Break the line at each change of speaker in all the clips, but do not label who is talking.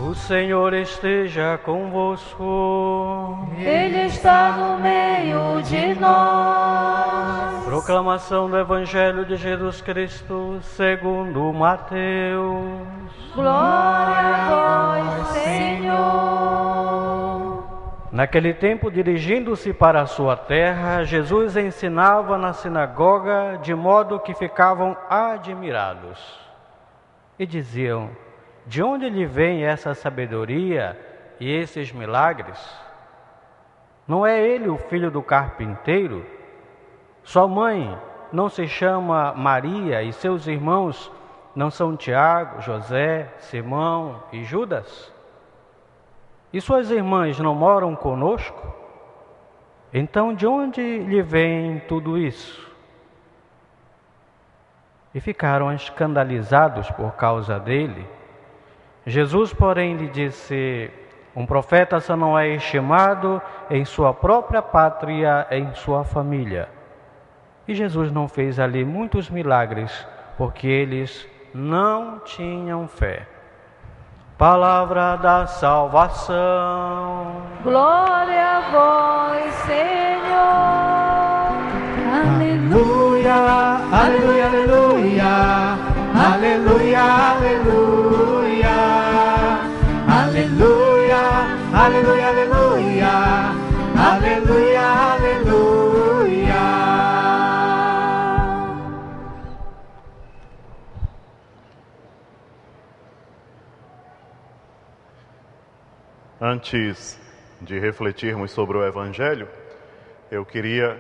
O Senhor esteja convosco.
Ele está no meio de nós.
Proclamação do Evangelho de Jesus Cristo segundo Mateus.
Glória a vós, Senhor.
Naquele tempo, dirigindo-se para a sua terra, Jesus ensinava na sinagoga, de modo que ficavam admirados. E diziam: de onde lhe vem essa sabedoria e esses milagres? Não é ele o filho do carpinteiro? Sua mãe não se chama Maria e seus irmãos não são Tiago, José, Simão e Judas? E suas irmãs não moram conosco? Então de onde lhe vem tudo isso? E ficaram escandalizados por causa dele. Jesus, porém, lhe disse: um profeta só não é estimado em sua própria pátria, em sua família. E Jesus não fez ali muitos milagres, porque eles não tinham fé. Palavra da salvação.
Glória a vós, Senhor.
Aleluia, aleluia, aleluia, aleluia, aleluia, aleluia, aleluia, aleluia, aleluia, aleluia.
Antes de refletirmos sobre o Evangelho, eu queria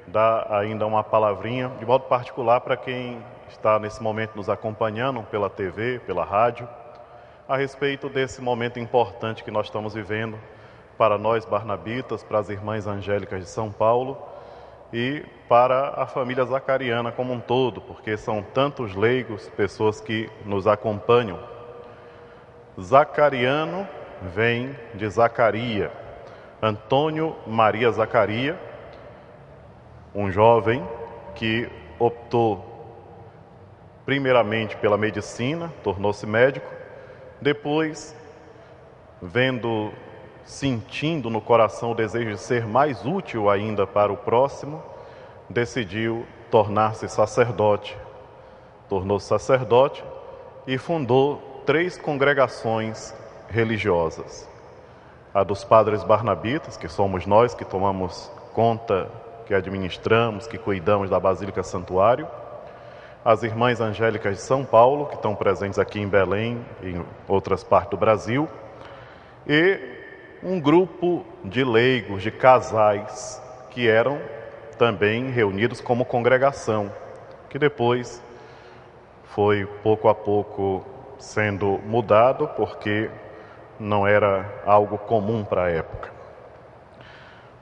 dar ainda uma palavrinha, de modo particular, para quem está nesse momento nos acompanhando pela TV, pela rádio, a respeito desse momento importante que nós estamos vivendo para nós barnabitas, para as irmãs angélicas de São Paulo e para a família zacariana como um todo, porque são tantos leigos, pessoas que nos acompanham. Zacariano vem de Zacaria, Antônio Maria Zacaria, um jovem que optou primeiramente pela medicina, tornou-se médico, depois, sentindo no coração o desejo de ser mais útil ainda para o próximo, decidiu tornar-se sacerdote. Tornou-se sacerdote e fundou 3 congregações religiosas. A dos padres barnabitas, que somos nós que tomamos conta, que administramos, que cuidamos da Basílica Santuário, as irmãs angélicas de São Paulo, que estão presentes aqui em Belém e em outras partes do Brasil, e um grupo de leigos, de casais, que eram também reunidos como congregação, que depois foi pouco a pouco sendo mudado, porque não era algo comum para a época.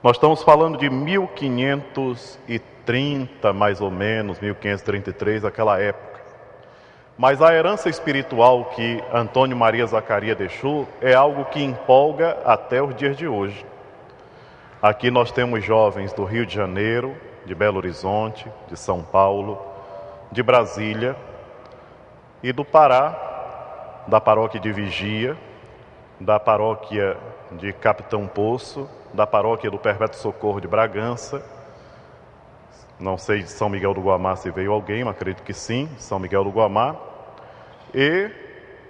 Nós estamos falando de 1530, mais ou menos, 1533, aquela época. Mas a herança espiritual que Antônio Maria Zacaria deixou é algo que empolga até os dias de hoje. Aqui nós temos jovens do Rio de Janeiro, de Belo Horizonte, de São Paulo, de Brasília e do Pará, da paróquia de Vigia, da paróquia de Capitão Poço, da paróquia do Perpétuo Socorro de Bragança, não sei de São Miguel do Guamá se veio alguém, mas acredito que sim, São Miguel do Guamá, e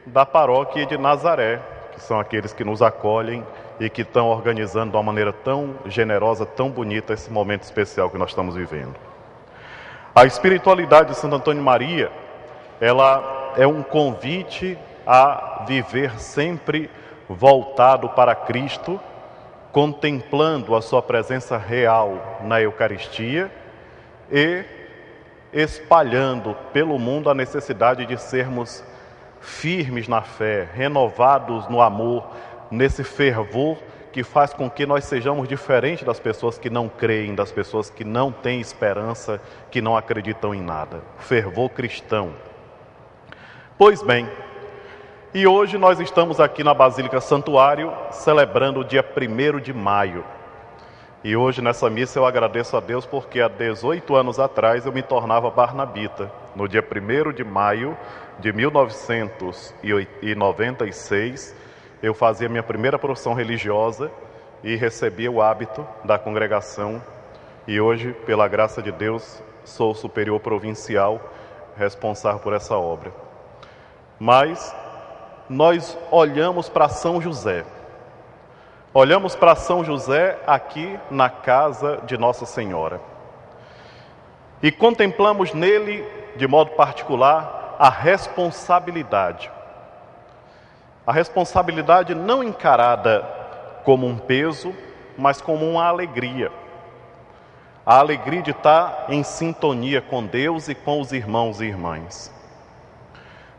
da paróquia de Nazaré, que são aqueles que nos acolhem e que estão organizando de uma maneira tão generosa, tão bonita esse momento especial que nós estamos vivendo. A espiritualidade de Santo Antônio Maria, ela é um convite a viver sempre voltado para Cristo, contemplando a sua presença real na Eucaristia e espalhando pelo mundo a necessidade de sermos firmes na fé, renovados no amor, nesse fervor que faz com que nós sejamos diferentes das pessoas que não creem, das pessoas que não têm esperança, que não acreditam em nada. Fervor cristão. Pois bem, e hoje nós estamos aqui na Basílica Santuário, celebrando o dia 1º de maio. E hoje nessa missa eu agradeço a Deus porque há 18 anos atrás eu me tornava barnabita. No dia 1º de maio de 1996, eu fazia minha primeira profissão religiosa e recebia o hábito da congregação. E hoje, pela graça de Deus, sou superior provincial, responsável por essa obra. Mas nós olhamos para São José. Olhamos para São José aqui na casa de Nossa Senhora. E contemplamos nele, de modo particular, a responsabilidade. A responsabilidade não encarada como um peso, mas como uma alegria. A alegria de estar em sintonia com Deus e com os irmãos e irmãs.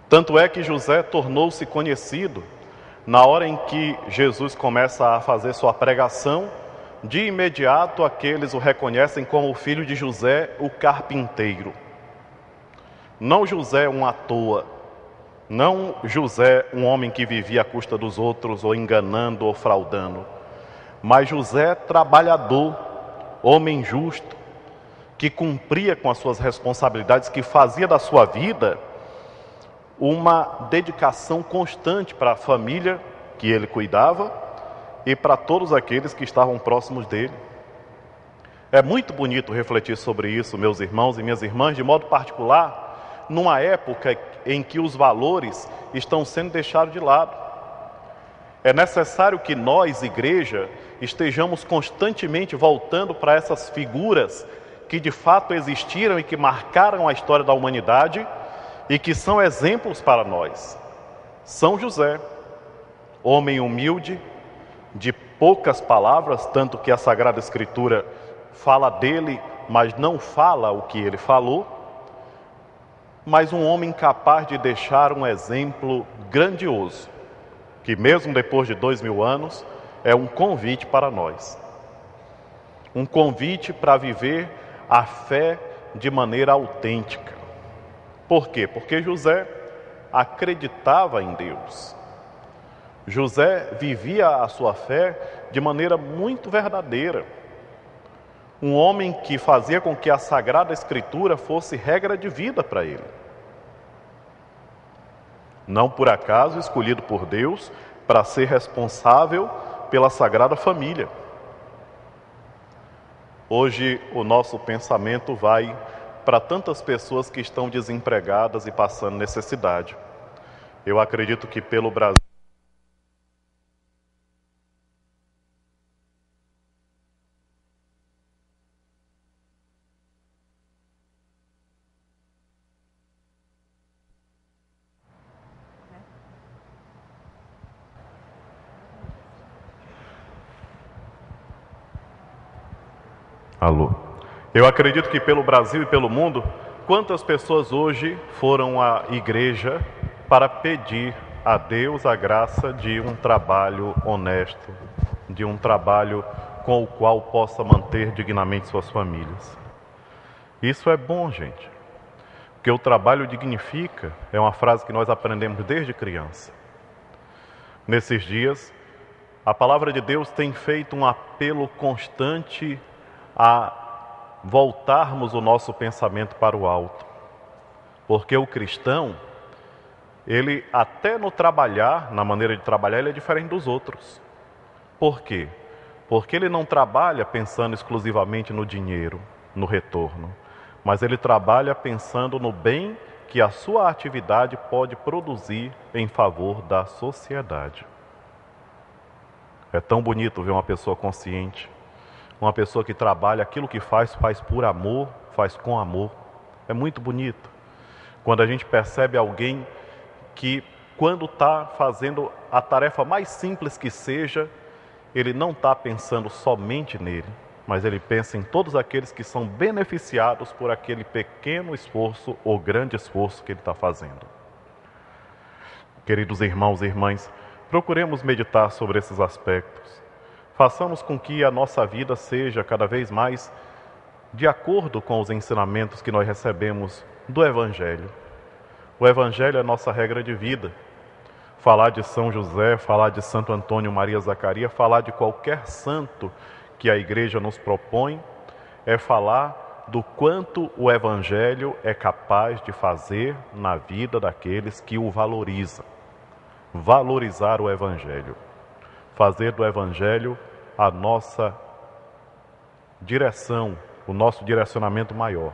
Tanto é que José tornou-se conhecido na hora em que Jesus começa a fazer sua pregação. De imediato aqueles o reconhecem como o filho de José, o carpinteiro. Não José um à toa, não José um homem que vivia à custa dos outros, ou enganando ou fraudando, mas José trabalhador, homem justo, que cumpria com as suas responsabilidades, que fazia da sua vida uma dedicação constante para a família que ele cuidava e para todos aqueles que estavam próximos dele. É muito bonito refletir sobre isso, meus irmãos e minhas irmãs, de modo particular, numa época em que os valores estão sendo deixados de lado. É necessário que nós, igreja, estejamos constantemente voltando para essas figuras que de fato existiram e que marcaram a história da humanidade e que são exemplos para nós. São José, homem humilde, de poucas palavras, tanto que a Sagrada Escritura fala dele, mas não fala o que ele falou, mas um homem capaz de deixar um exemplo grandioso, que mesmo depois de 2000 anos, é um convite para nós. Um convite para viver a fé de maneira autêntica. Por quê? Porque José acreditava em Deus. José vivia a sua fé de maneira muito verdadeira. Um homem que fazia com que a Sagrada Escritura fosse regra de vida para ele. Não por acaso escolhido por Deus para ser responsável pela Sagrada Família. Hoje o nosso pensamento vai para tantas pessoas que estão desempregadas e passando necessidade. Eu acredito que pelo Brasil Alô. Eu acredito que pelo Brasil e pelo mundo, quantas pessoas hoje foram à igreja para pedir a Deus a graça de um trabalho honesto, de um trabalho com o qual possa manter dignamente suas famílias. Isso é bom, gente, porque o trabalho dignifica, é uma frase que nós aprendemos desde criança. Nesses dias, a palavra de Deus tem feito um apelo constante a voltarmos o nosso pensamento para o alto. Porque o cristão, ele até no trabalhar, na maneira de trabalhar, ele é diferente dos outros. Por quê? Porque ele não trabalha pensando exclusivamente no dinheiro, no retorno, mas ele trabalha pensando no bem que a sua atividade pode produzir em favor da sociedade. É tão bonito ver uma pessoa consciente, uma pessoa que trabalha aquilo que faz por amor, faz com amor. É muito bonito. Quando a gente percebe alguém que, quando está fazendo a tarefa mais simples que seja, ele não está pensando somente nele, mas ele pensa em todos aqueles que são beneficiados por aquele pequeno esforço ou grande esforço que ele está fazendo. Queridos irmãos e irmãs, procuremos meditar sobre esses aspectos. Façamos com que a nossa vida seja cada vez mais de acordo com os ensinamentos que nós recebemos do Evangelho. O Evangelho é a nossa regra de vida. Falar de São José, falar de Santo Antônio Maria Zacarias, falar de qualquer santo que a Igreja nos propõe, é falar do quanto o Evangelho é capaz de fazer na vida daqueles que o valorizam. valorizar o Evangelho, fazer do Evangelho a nossa direção, o nosso direcionamento maior.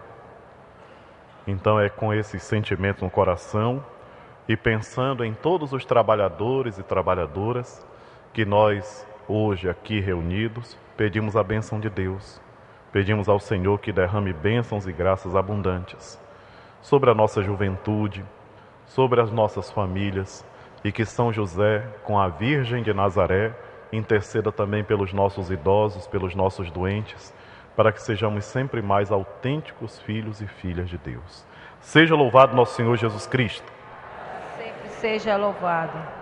Então é com esses sentimentos no coração e pensando em todos os trabalhadores e trabalhadoras que nós, hoje aqui reunidos, pedimos a bênção de Deus. Pedimos ao Senhor que derrame bênçãos e graças abundantes sobre a nossa juventude, sobre as nossas famílias, e que São José, com a Virgem de Nazaré, interceda também pelos nossos idosos, pelos nossos doentes, para que sejamos sempre mais autênticos filhos e filhas de Deus. Seja louvado nosso Senhor Jesus Cristo.
Sempre seja louvado.